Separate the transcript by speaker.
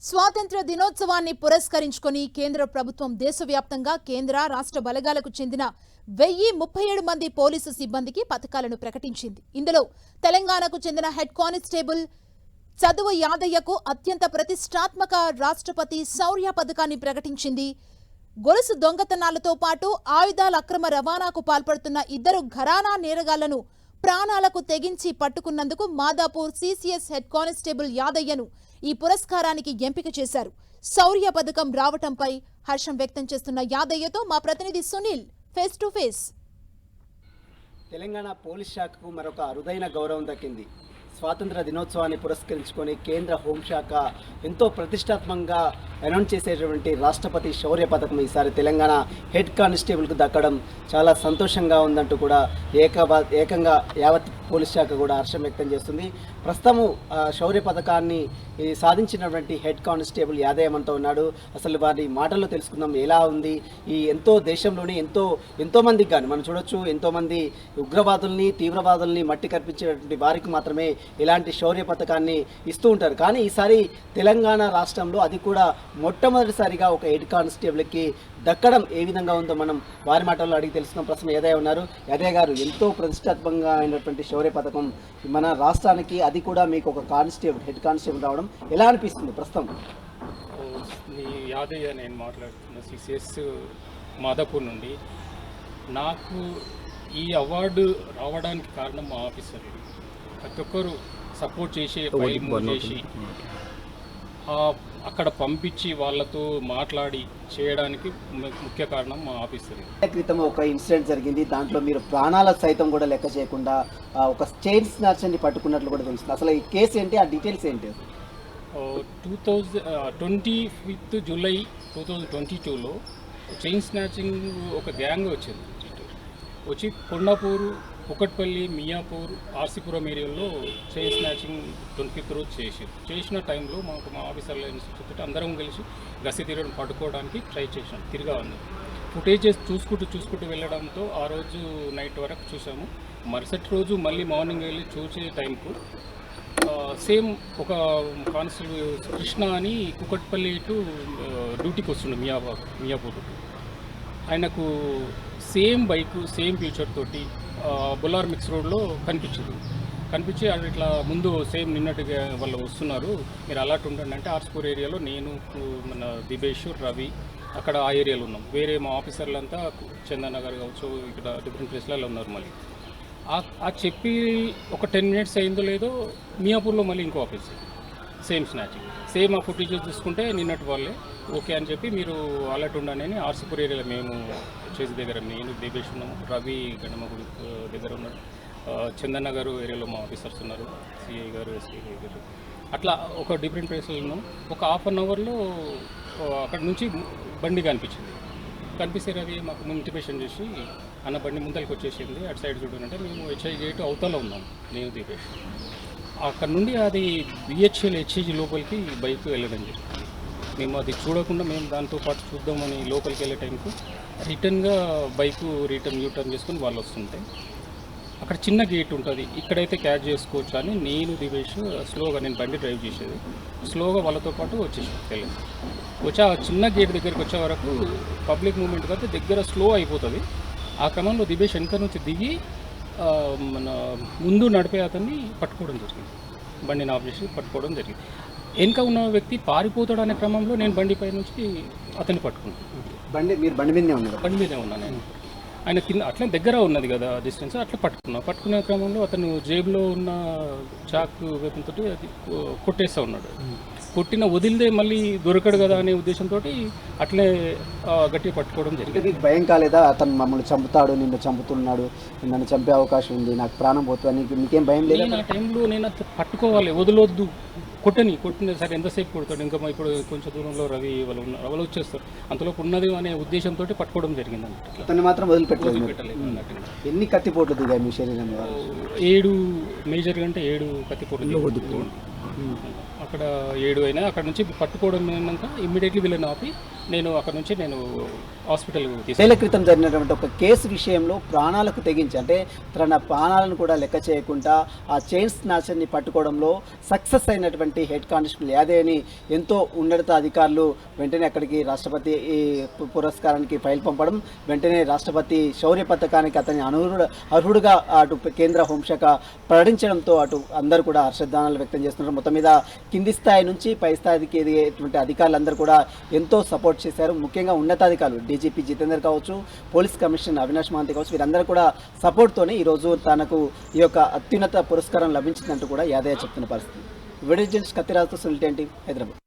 Speaker 1: స్వాతంత్ర్య దినోత్సవాన్ని పురస్కరించుకొని కేంద్ర ప్రభుత్వం దేశవ్యాప్తంగా కేంద్ర రాష్ట్ర బలగాలకు చెందిన 1037 మంది పోలీసు సిబ్బందికి పథకాలను ప్రకటించింది. ఇందులో తెలంగాణకు చెందిన హెడ్ కానిస్టేబుల్ చదువు యాదయ్యకు అత్యంత ప్రతిష్టాత్మక రాష్ట్రపతి శౌర్య పథకాన్ని ప్రకటించింది. గొలుసు దొంగతనాలతో పాటు ఆయుధాల అక్రమ రవాణాకు పాల్పడుతున్న ఇద్దరు ఘరానా నేరగాళ్లను ప్రాణాలకు తెగించి పట్టుకున్నందుకు మాదాపూర్ సిసిఎస్ హెడ్ కానిస్టేబుల్ యాదయ్యను ఈ పురస్కారానికి ఎంపిక చేశారు. శౌర్య పథకం రావటంపై హర్షం వ్యక్తం చేస్తున్న యాదయ్యతో మా ప్రతినిధి Sunil face to face.
Speaker 2: Telangana police శాఖకు మరొక అరుదైన గౌరవం దక్కింది. స్వాతంత్ర దినోత్సవాన్ని పురస్కరించుకొని కేంద్ర హోంశాఖ ఎంతో ప్రతిష్టాత్మకంగా అనౌన్స్ చేసేటువంటి రాష్ట్రపతి శౌర్య పథకం ఈసారి తెలంగాణ హెడ్ కానిస్టేబుల్కు దక్కడం చాలా సంతోషంగా ఉందంటూ కూడా ఏకంగా యావత్ పోలీస్ శాఖ కూడా హర్షం వ్యక్తం చేస్తుంది. ప్రస్తుతము శౌర్య పథకాన్ని సాధించినటువంటి హెడ్ కానిస్టేబుల్ యాదయ్యమంతో ఉన్నాడు. అసలు వారి మాటల్లో తెలుసుకుందాం ఎలా ఉంది. ఈ దేశంలోని ఎంతోమందికి కానీ మనం చూడొచ్చు, ఎంతోమంది ఉగ్రవాదుల్ని తీవ్రవాదుల్ని మట్టి కల్పించేటువంటి వారికి మాత్రమే ఇలాంటి శౌర్య పథకాన్ని ఇస్తూ ఉంటారు. కానీ ఈసారి తెలంగాణ రాష్ట్రంలో అది కూడా మొట్టమొదటిసారిగా ఒక హెడ్ కానిస్టేబుల్కి దక్కడం ఏ విధంగా ఉందో మనం వారి మాటల్లో అడిగి తెలుసుకున్నాం. ప్రస్తుతం యాదయ్య ఉన్నారు. యాదయ్య గారు, ఎంతో ప్రతిష్టాత్మకంగా అయినటువంటి శౌర్య పథకం మన రాష్ట్రానికి, అది కూడా మీకు ఒక కానిస్టేబుల్ హెడ్ కానిస్టేబుల్ రావడం ఎలా అనిపిస్తుంది ప్రస్తుతం?
Speaker 3: యాదయ్య, నేను మాట్లాడుతున్న సిసిఎస్ మాదాపూర్ నుండి. నాకు ఈ అవార్డు రావడానికి కారణం మా ఆఫీసర్. ప్రతి ఒక్కరు సపోర్ట్ చేసి ఫైల్ మూవ్ చేసి అక్కడ పంపించి వాళ్ళతో మాట్లాడి చేయడానికి ముఖ్య కారణం మా ఆఫీసర్.
Speaker 2: క్రితం ఒక ఇన్సిడెంట్ జరిగింది, దాంట్లో మీరు ప్రాణాల సైతం కూడా లెక్క చేయకుండా ఒక చైన్ స్నాచర్ని పట్టుకున్నట్లు కూడా తెలుస్తుంది. అసలు ఈ కేసు ఏంటి, ఆ డీటెయిల్స్ ఏంటి?
Speaker 3: 25 జూలై 2022లో చైన్ స్నాచింగ్ ఒక గ్యాంగ్ వచ్చి కొండాపూర్, కుకట్పల్లి, మియాపూర్, ఆర్సీపురం ఏరియాలో చైన్ స్నాచింగ్ 25th రోజు చేసిన టైంలో మా ఆఫీసర్ల ఇన్స్టిట్యూట్ అందరం కలిసి గస్తీ పట్టుకోవడానికి ట్రై చేసాం. తిరిగా ఉంది ఫుటేజెస్ చూసుకుంటూ వెళ్ళడంతో ఆ రోజు నైట్ వరకు చూసాము. మరుసటి రోజు మళ్ళీ మార్నింగ్ వెళ్ళి చూసే టైంకు సేమ్ ఒక కానిస్టేబుల్ కృష్ణ అని కుకట్పల్లి టు డ్యూటీకి వస్తుండే మియాపూర్. ఆయనకు సేమ్ బైక్, సేమ్ ఫ్యూచర్ తోటి బొల్లార్ మిక్స్ రోడ్లో కనిపించి అది ఇట్లా ముందు సేమ్ నిన్నటిగా వాళ్ళు వస్తున్నారు, మీరు అలర్ట్ ఉండండి అంటే ఆర్స్పూర్ ఏరియాలో నేను, మన దిబేష్, రవి అక్కడ ఆ ఏరియాలో ఉన్నాం. వేరే మా ఆఫీసర్లంతా చందనగర్ కావచ్చు, ఇక్కడ డిఫరెంట్ ప్లేస్లలో ఉన్నారు. మళ్ళీ ఆ చెప్పి ఒక 10 minutes అయిందో లేదో మియాపూర్లో మళ్ళీ ఇంకో ఆఫీసర్ సేమ్ స్నాచింగ్, సేమ్ ఆ ఫుటేజెస్ చూసుకుంటే నిన్నటి వాళ్ళే ఓకే అని చెప్పి మీరు అలర్ట్ ఉండండి. ఆర్సీపూర్ ఏరియాలో మేము చేసి దగ్గర నేను దిబేష్ ఉన్నాము, రవి గణమగుడి దగ్గర ఉన్నాడు, చందనగర్ ఏరియాలో మా ఆఫీసర్స్ ఉన్నారు, సిఐ గారు, ఎస్ఐ గారు, అట్లా ఒక డిఫరెంట్ ప్లేస్లో ఉన్నాం. ఒక 1/2 అవర్లో అక్కడ నుంచి బండి కనిపిస్తే రవి మాకు ఇంటిమేషన్ చేసి అన్న బండి ముందరికి వచ్చేసింది, అటు సైడ్ చూడంటే మేము హెచ్ఐ గేట్ అవతల ఉన్నాం, నేను దిబేష్. అక్కడ నుండి అది బిహెచ్ఎల్ హెచ్ఐజీ లోపలికి బైక్ వెళ్ళడం జరిగింది. మేము అది చూడకుండా మేము దాంతో పాటు చూద్దామని లోపలికి వెళ్ళే టైంకు రిటర్న్గా బైకు యూటర్న్ చేసుకుని వాళ్ళు వస్తుంటే అక్కడ చిన్న గేట్ ఉంటుంది, ఇక్కడైతే క్యాచ్ చేసుకోవచ్చు అని నేను దివేష్ స్లోగా, నేను బండి డ్రైవ్ చేసేది, స్లోగా వాళ్ళతో పాటు వచ్చి ఆ చిన్న గేట్ దగ్గరికి వచ్చే వరకు పబ్లిక్ మూవ్మెంట్ కాబట్టి దగ్గర స్లో అయిపోతుంది. ఆ క్రమంలో దివేష్ వెనక నుంచి దిగి మన ముందు నడిపే అతన్ని పట్టుకోవడం జరిగింది, బండిని ఆఫ్ చేసి పట్టుకోవడం జరిగింది. వెనక ఉన్న వ్యక్తి పారిపోతాడు అనే క్రమంలో నేను బండిపై నుంచి అతన్ని పట్టుకున్నాను. మీరు బండి మీదే ఉన్నాను నేను. ఆయన కింద అట్లా దగ్గర ఉన్నది కదా డిస్టెన్స్, అట్లా పట్టుకునే క్రమంలో అతను జేబులో ఉన్న చాక్ వేపంతో అది కొట్టేస్తూ ఉన్నాడు. కొట్టిన వదిలితే మళ్ళీ దొరకడు కదా అనే ఉద్దేశంతో అట్లే గట్టిగా పట్టుకోవడం జరిగింది.
Speaker 2: భయం కాలేదా, అతను మమ్మల్ని చంపుతాడు, నిన్ను చంపుతున్నాడు, నన్ను చంపే అవకాశం ఉంది, నాకు ప్రాణం పోతుంది, మీకేం భయం లేదు?
Speaker 3: ఆ టైంలో నేను పట్టుకోవాలి, వదలొద్దు, కొట్టిన సరే ఎంతసేపు కొడతాడు, ఇంకా ఇప్పుడు కొంచెం దూరంలో రవి వాళ్ళు వచ్చేస్తారు, అంతలోపు ఉన్నది అనే ఉద్దేశంతో పట్టుకోవడం జరిగింది అన్నట్టు.
Speaker 2: అతన్ని మాత్రం వదిలిపెట్టలేదు అన్నట్టు. ఎన్ని కత్తిపోట్లు దిగాయి మీ శరీరం మీద?
Speaker 3: 7 మేజర్గా అంటే 7 కత్తిపోట్లు అక్కడ 7 అయినా అక్కడ నుంచి పట్టుకోవడం అయినాక ఇమ్మీడియట్లీ వీళ్ళని ఆపి నేను అక్కడ నుంచి హాస్పిటల్
Speaker 2: ఏళ్ల క్రితం జరిగినటువంటి ఒక కేసు విషయంలో ప్రాణాలకు తెగించి అంటే తన ప్రాణాలను కూడా లెక్క చేయకుండా ఆ చైన్ స్నాచర్ని పట్టుకోవడంలో సక్సెస్ అయినటువంటి హెడ్ కానిస్టేబుల్ యాదయ్యని ఎంతో ఉన్నత అధికారులు వెంటనే అక్కడికి రాష్ట్రపతి ఈ పురస్కారానికి ఫైల్ పంపడం, వెంటనే రాష్ట్రపతి శౌర్య పథకానికి అతని అర్హుడుగా అటు కేంద్ర హోంశాఖ ప్రకటించడంతో అటు అందరూ కూడా హర్షధ్వానాలు వ్యక్తం చేస్తున్నారు. మొత్తం మీద కింది స్థాయి నుంచి పై స్థాయికి ఎదిగేటువంటి అధికారులందరూ కూడా ఎంతో సపోర్ట్ చేశారు. ముఖ్యంగా ఉన్నతాధికారులు డీజీపీ జితేందర్ కావచ్చు, పోలీస్ కమిషనర్ అవినాష్ మహాంతి కావచ్చు, వీరందరూ కూడా సపోర్ట్తోనే ఈరోజు తనకు ఈ యొక్క అత్యున్నత పురస్కారం లభించిందంటూ కూడా యాదయ్య చెప్తున్న పరిస్థితి. వీడియో జర్నలిస్ట్ కత్తిరాజుతో సునీల్ టీవీ హైదరాబాద్.